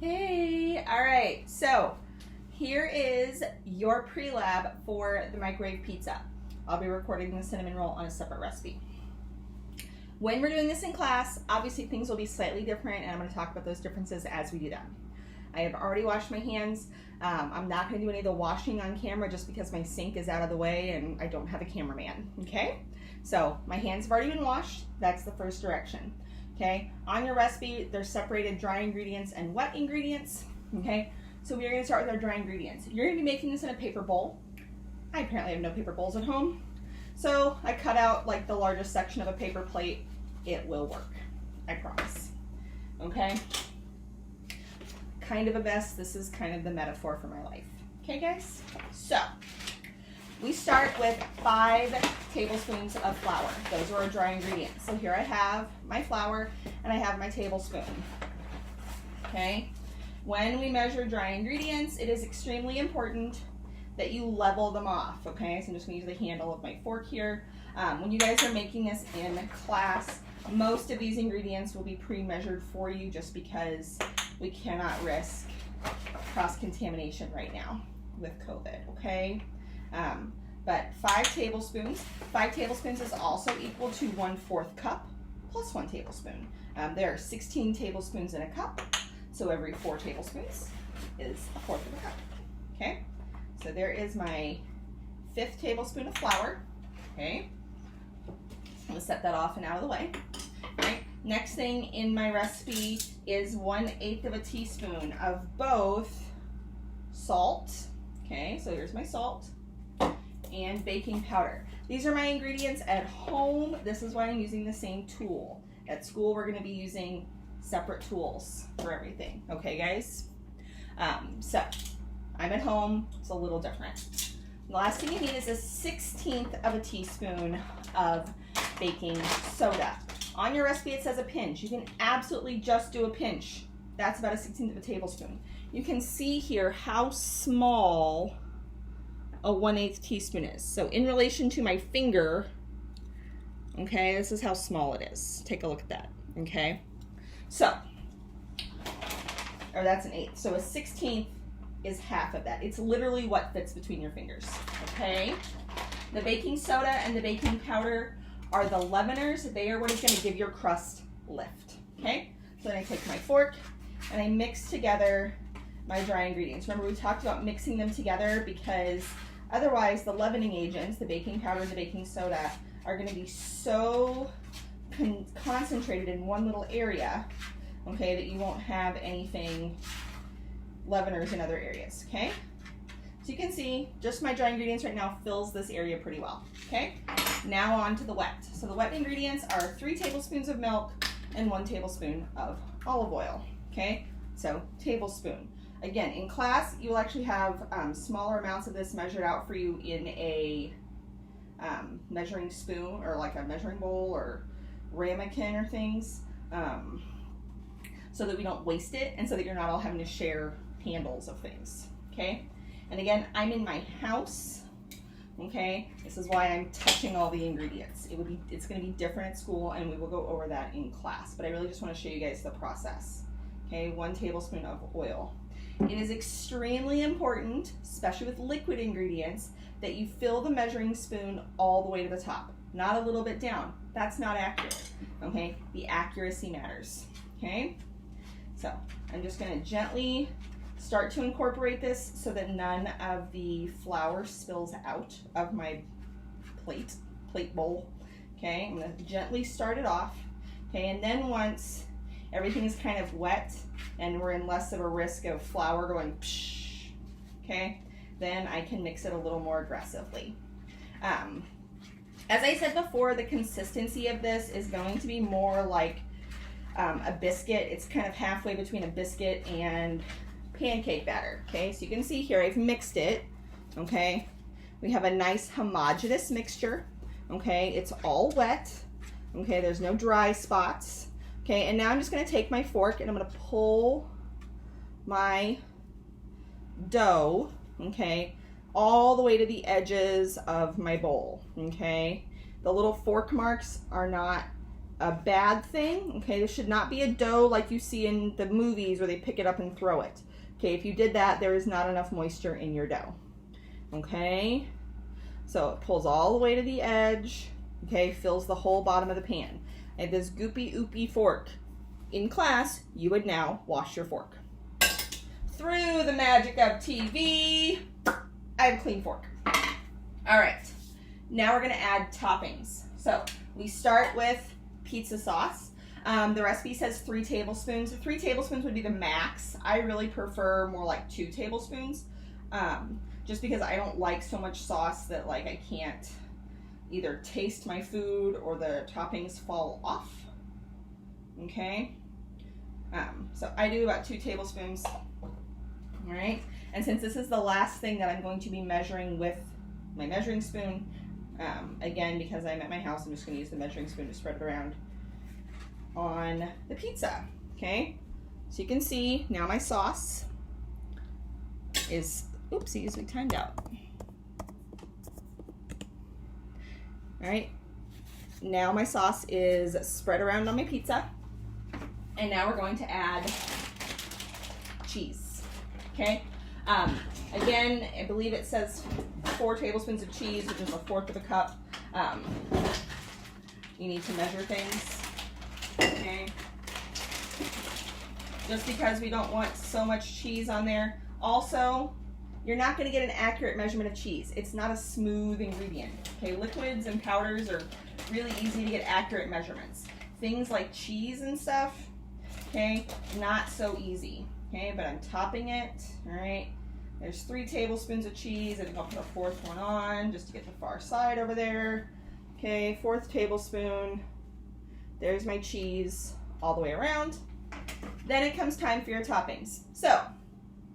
Hey, all right, so here is your pre-lab for the microwave pizza. I'll be recording the cinnamon roll on a separate recipe. When we're doing this in class, obviously things will be slightly different, and I'm going to talk about those differences as we do them. I have already washed my hands. I'm not going to do any of the washing on camera just because my sink is out of the way and I don't have a cameraman, okay? So my hands have already been washed. That's the first direction. Okay, on your recipe, there's separated dry ingredients and wet ingredients. Okay, so we're going to start with our dry ingredients. You're going to be making this in a paper bowl. I apparently have no paper bowls at home, so I cut out like the largest section of a paper plate. It will work, I promise. Okay, kind of a mess. This is kind of the metaphor for my life. Okay, guys, so we start with 5 tablespoons of flour. Those are our dry ingredients. So here I have my flour and I have my tablespoon. Okay? When we measure dry ingredients, it is extremely important that you level them off. Okay? So I'm just going to use the handle of my fork here. When you guys are making this in class, most of these ingredients will be pre-measured for you just because we cannot risk cross-contamination right now with COVID. Okay? But 5 tablespoons. 5 tablespoons is also equal to 1/4 cup plus 1 tablespoon. There are 16 tablespoons in a cup, so every 4 tablespoons is 1/4 of a cup. Okay, so there is my 5th tablespoon of flour. Okay, I'm gonna set that off and out of the way. Right. Next thing in my recipe is 1/8 of a teaspoon of both salt. Okay, so here's my salt. And baking powder. These are my ingredients at home. This is why I'm using the same tool. At school, we're going to be using separate tools for everything. Okay, guys? So, I'm at home. It's a little different. The last thing you need is a 1/16 of a teaspoon of baking soda. On your recipe, it says a pinch. You can absolutely just do a pinch. That's about a 1/16 of a tablespoon. You can see here how small a 1/8 teaspoon is. So in relation to my finger, okay, this is how small it is. Take a look at that, okay? So, or that's an 1/8. So a 1/16 is half of that. It's literally what fits between your fingers, okay? The baking soda and the baking powder are the leaveners. They are what is gonna give your crust lift, okay? So then I take my fork and I mix together my dry ingredients. Remember, we talked about mixing them together because otherwise, the leavening agents, the baking powder and the baking soda, are going to be so concentrated in one little area, okay, that you won't have anything, leaveners in other areas, okay? So you can see, just my dry ingredients right now fills this area pretty well, okay? Now on to the wet. So the wet ingredients are 3 tablespoons of milk and 1 tablespoon of olive oil, okay? So, tablespoon. Again, in class, you will actually have smaller amounts of this measured out for you in a measuring spoon or like a measuring bowl or ramekin or things, so that we don't waste it and so that you're not all having to share handles of things, okay? And again, I'm in my house, okay? This is why I'm touching all the ingredients. It's going to be different at school, and we will go over that in class, but I really just want to show you guys the process, okay? 1 tablespoon of oil. It is extremely important, especially with liquid ingredients, that you fill the measuring spoon all the way to the top, not a little bit down. That's not accurate, okay? The accuracy matters, okay? So I'm just gonna gently start to incorporate this so that none of the flour spills out of my plate bowl, okay? I'm gonna gently start it off, okay? And then once everything is kind of wet and we're in less of a risk of flour going psh, okay, then I can mix it a little more aggressively. As I said before, the consistency of this is going to be more like a biscuit. It's kind of halfway between a biscuit and pancake batter, okay? So you can see here I've mixed it, okay? We have a nice homogeneous mixture, okay? It's all wet, okay? There's no dry spots. Okay, and now I'm just going to take my fork and I'm going to pull my dough, okay, all the way to the edges of my bowl, okay? The little fork marks are not a bad thing. Okay, this should not be a dough like you see in the movies where they pick it up and throw it. Okay, if you did that, there is not enough moisture in your dough. Okay, so it pulls all the way to the edge. Okay, fills the whole bottom of the pan. And this goopy oopy fork. In class, you would now wash your fork. Through the magic of TV, I have a clean fork. All right, now we're gonna add toppings. So we start with pizza sauce. The recipe says 3 tablespoons. 3 tablespoons would be the max. I really prefer more like 2 tablespoons, just because I don't like so much sauce that like I can't either taste my food or the toppings fall off. Okay, so I do about 2 tablespoons. All right, and since this is the last thing that I'm going to be measuring with my measuring spoon, again, because I'm at my house, I'm just going to use the measuring spoon to spread it around on the pizza. Okay, so you can see now my sauce is, oopsies, we timed out. All right, now my sauce is spread around on my pizza, and now we're going to add cheese. Okay, again, I believe it says 4 tablespoons of cheese, which is 1/4 of a cup. You need to measure things, okay? Just because we don't want so much cheese on there. Also, you're not going to get an accurate measurement of cheese. It's not a smooth ingredient. Okay, liquids and powders are really easy to get accurate measurements. Things like cheese and stuff, okay, not so easy. Okay, but I'm topping it. All right, there's 3 tablespoons of cheese. I think I'll put a 4th one on just to get the far side over there. Okay, 4th tablespoon. There's my cheese all the way around. Then it comes time for your toppings. So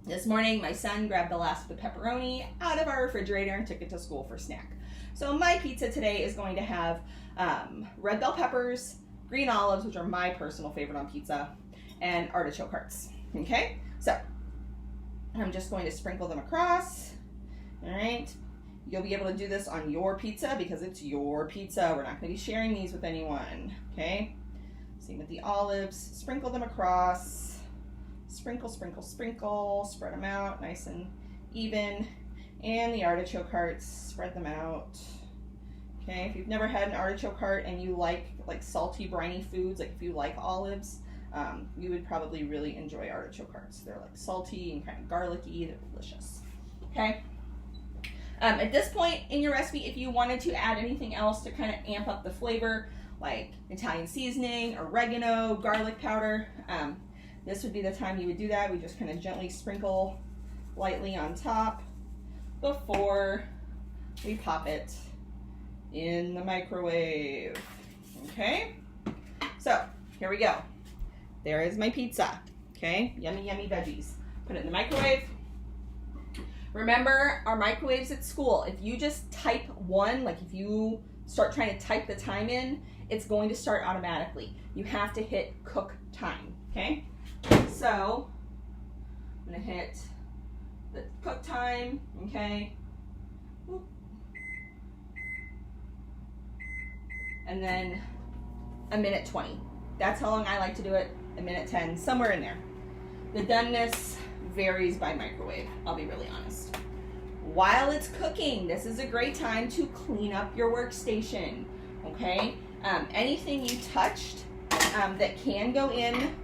this morning, my son grabbed the last of the pepperoni out of our refrigerator and took it to school for snack. So my pizza today is going to have red bell peppers, green olives, which are my personal favorite on pizza, and artichoke hearts. Okay, so I'm just going to sprinkle them across. All right, you'll be able to do this on your pizza because it's your pizza. We're not going to be sharing these with anyone. Okay, same with the olives. Sprinkle them across. Sprinkle, sprinkle, sprinkle. Spread them out nice and even. And the artichoke hearts, spread them out. Okay, if you've never had an artichoke heart and you like salty, briny foods, like if you like olives, you would probably really enjoy artichoke hearts. They're like salty and kind of garlicky. They're delicious. Okay. At this point in your recipe, if you wanted to add anything else to kind of amp up the flavor, like Italian seasoning, oregano, garlic powder, this would be the time you would do that. We just kind of gently sprinkle lightly on top before we pop it in the microwave. Okay. So here we go. There is my pizza. Okay, yummy, yummy veggies. Put it in the microwave. Remember our microwaves at school. If you just type 1, like if you start trying to type the time in, it's going to start automatically. You have to hit cook time, okay? So I'm gonna hit the cook time, okay? And then 1:20. That's how long I like to do it. 1:10, somewhere in there. The doneness varies by microwave, I'll be really honest. While it's cooking, this is a great time to clean up your workstation, okay? Anything you touched that can go in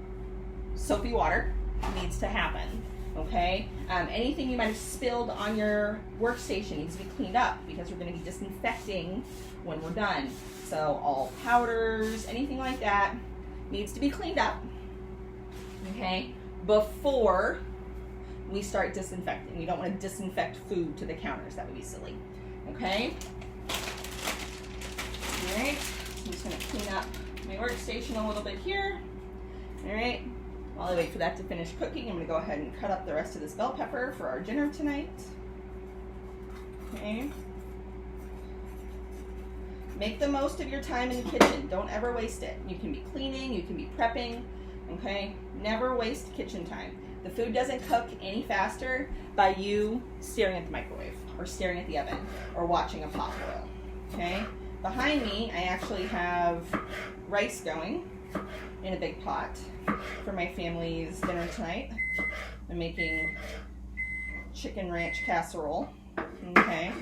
soapy water needs to happen, okay? Anything you might have spilled on your workstation needs to be cleaned up because we're gonna be disinfecting when we're done. So all powders, anything like that needs to be cleaned up, okay, before we start disinfecting. We don't want to disinfect food to the counters. That would be silly, okay? All right, I'm just going to clean up my workstation a little bit here. All right, while I wait for that to finish cooking, I'm going to go ahead and cut up the rest of this bell pepper for our dinner tonight. Okay. Make the most of your time in the kitchen. Don't ever waste it. You can be cleaning, you can be prepping, okay? Never waste kitchen time. The food doesn't cook any faster by you staring at the microwave or staring at the oven or watching a pot boil, okay? behind me, I actually have rice going in a big pot for my family's dinner tonight. I'm making chicken ranch casserole. Okay.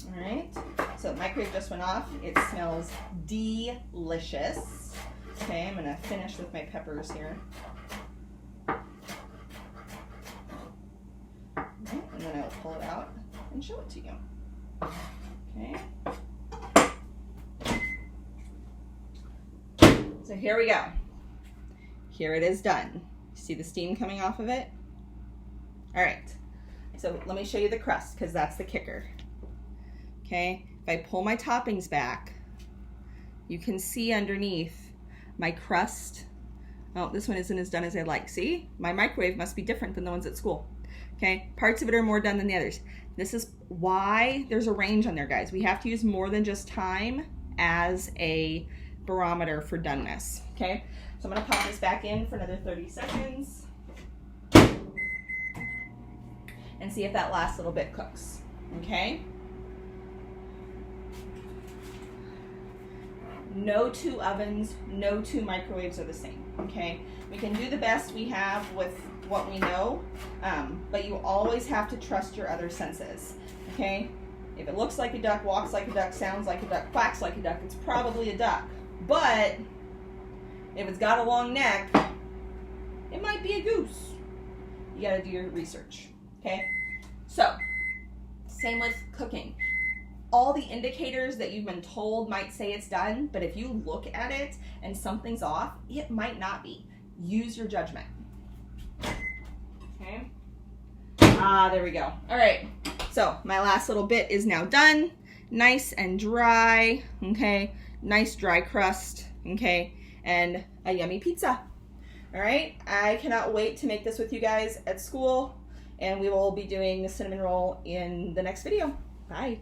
All right. So the microwave just went off. It smells delicious. Okay, I'm gonna finish with my peppers here. Okay, and then I'll pull it out and show it to you. Okay. So here we go. Here it is done. See the steam coming off of it? All right. So let me show you the crust, because that's the kicker. Okay. If I pull my toppings back, you can see underneath my crust. Oh, this one isn't as done as I'd like. See? My microwave must be different than the ones at school. Okay. Parts of it are more done than the others. This is why there's a range on there, guys. We have to use more than just time as a barometer for doneness. Okay. So I'm going to pop this back in for another 30 seconds and see if that last little bit cooks. Okay. No two ovens, no two microwaves are the same. Okay. We can do the best we have with what we know, but you always have to trust your other senses. Okay. If it looks like a duck, walks like a duck, sounds like a duck, quacks like a duck, it's probably a duck. But if it's got a long neck, it might be a goose. You got to do your research. Okay. So, same with cooking. All the indicators that you've been told might say it's done, but if you look at it and something's off, it might not be. Use your judgment. Okay. There we go. All right. So my last little bit is now done. Nice and dry. Okay. Nice dry crust. Okay. And a yummy pizza. All right. I cannot wait to make this with you guys at school, and we will be doing the cinnamon roll in the next video. Bye.